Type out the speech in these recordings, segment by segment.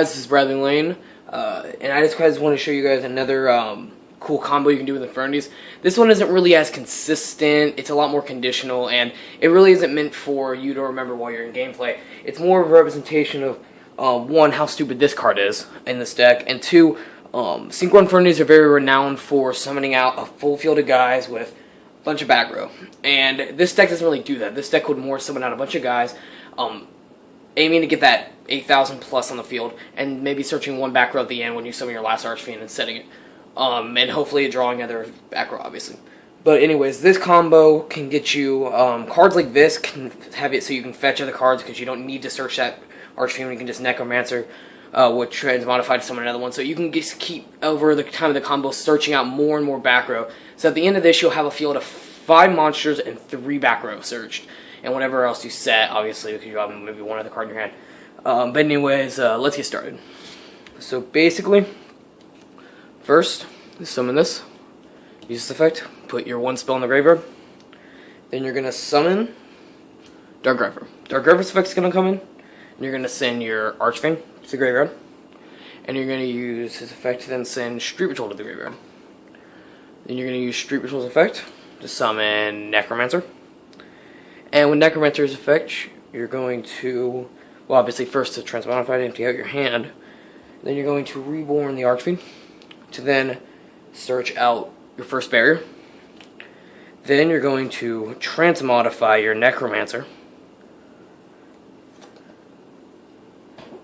Guys, this is Bradley Lane, and I just want to show you guys another cool combo you can do with Infernities. This one isn't really as consistent, it's a lot more conditional, and it really isn't meant for you to remember while you're in gameplay. It's more of a representation of, one, how stupid this card is in this deck, and two, Synchro Infernity are very renowned for summoning out a full field of guys with a bunch of back row. And this deck doesn't really do that. This deck would more summon out a bunch of guys, aiming to get that 8,000 plus on the field, and maybe searching one back row at the end when you summon your last Archfiend and setting it. And hopefully drawing other back row, obviously. But anyways, this combo can get you, cards like this can have it so you can fetch other cards because you don't need to search that Archfiend. You can just Necromancer with Transmodify to summon another one. So you can just keep, over the time of the combo, searching out more and more back row. So at the end of this, you'll have a field of 5 monsters and 3 back row searched. And whatever else you set, obviously, because you have maybe one other card in your hand. But anyways, let's get started. So basically, first, summon this. Use this effect. Put your 1 spell in the graveyard. Then you're going to summon Dark Griffer. Dark Griffer's effect is going to come in. And you're going to send your Archfiend to the graveyard. And you're going to use his effect to then send Street Patrol to the graveyard. Then you're going to use Street Patrol's effect to summon Necromancer. And with Necromancer's effect, you're going to, well, obviously first to Transmodify to empty out your hand. Then you're going to Reborn the Archfiend to then search out your first barrier. Then you're going to Transmodify your Necromancer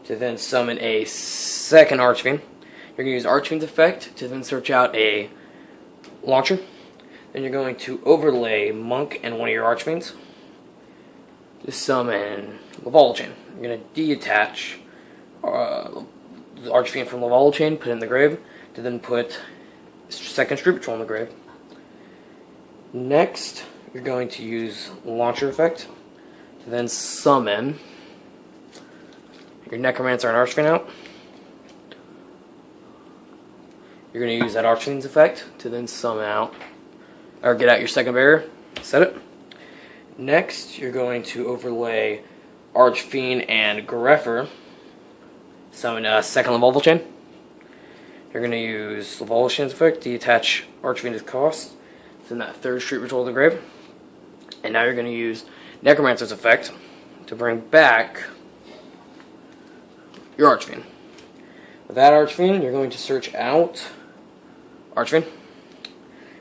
to then summon a second Archfiend. You're going to use Archfiend's effect to then search out a launcher. Then you're going to overlay Monk and one of your Archfiends to summon Laval Chain. You're going to detach the Archfiend from Laval Chain, put it in the grave, to then put second Street Patrol in the grave. Next, you're going to use Launcher effect to then summon your Necromancer and Archfiend out. You're going to use that Archfiend's effect to then summon out, or get out your second barrier, set it. Next, you're going to overlay Archfiend and Greffer, summon a second Laval Chain. You're going to use Laval Chain's effect to detach Archfiend's cost, send that third Street Patrol to the grave. And now you're going to use Necromancer's effect to bring back your Archfiend. With that Archfiend, you're going to search out Archfiend.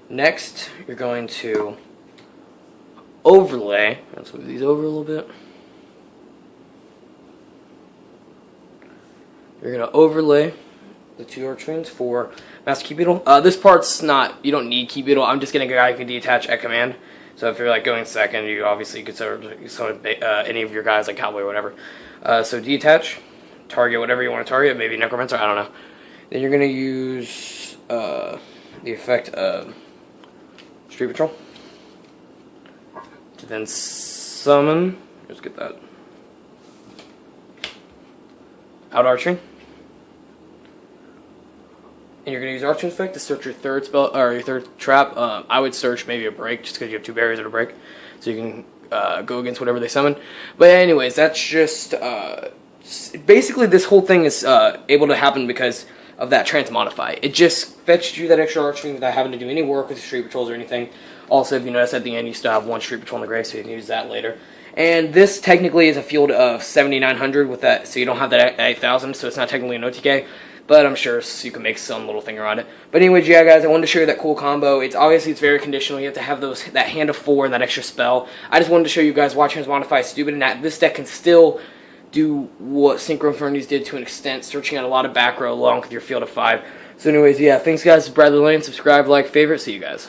Next, you're going to overlay, let's move these over a little bit. You're going to overlay the 2 Archfiends for Master Key Beetle. This part's not, you don't need Key Beetle. I'm just getting a guy who can detach at command. So if you're like going second, you obviously could summon any of your guys like Cowboy or whatever. So detach, target whatever you want to target, maybe Necromancer, I don't know. Then you're going to use the effect of Street Patrol to then summon, let's get that, out Archfiend. And you're going to use Archfiend's effect to search your third spell, or your third trap. I would search maybe a break, just because you have 2 barriers at a break. So you can go against whatever they summon. But anyways, that's just, basically this whole thing is able to happen because of that Transmodify. It just fetched you that extra Archfiend without having to do any work with Street Patrols or anything. Also, if you notice at the end, you still have 1 Street Patrol in the grave, so you can use that later. And this technically is a field of 7,900 with that, so you don't have that 8,000, so it's not technically an OTK. But I'm sure you can make some little thing around it. But anyways, yeah, guys, I wanted to show you that cool combo. It's obviously very conditional. You have to have that hand of 4 and that extra spell. I just wanted to show you guys why Transmodify is stupid, and that this deck can still do what Synchro Infernities did to an extent, searching out a lot of back row along with your field of 5. So anyways, yeah, thanks guys. This is Bradley Lane. Subscribe, like, favorite. See you guys.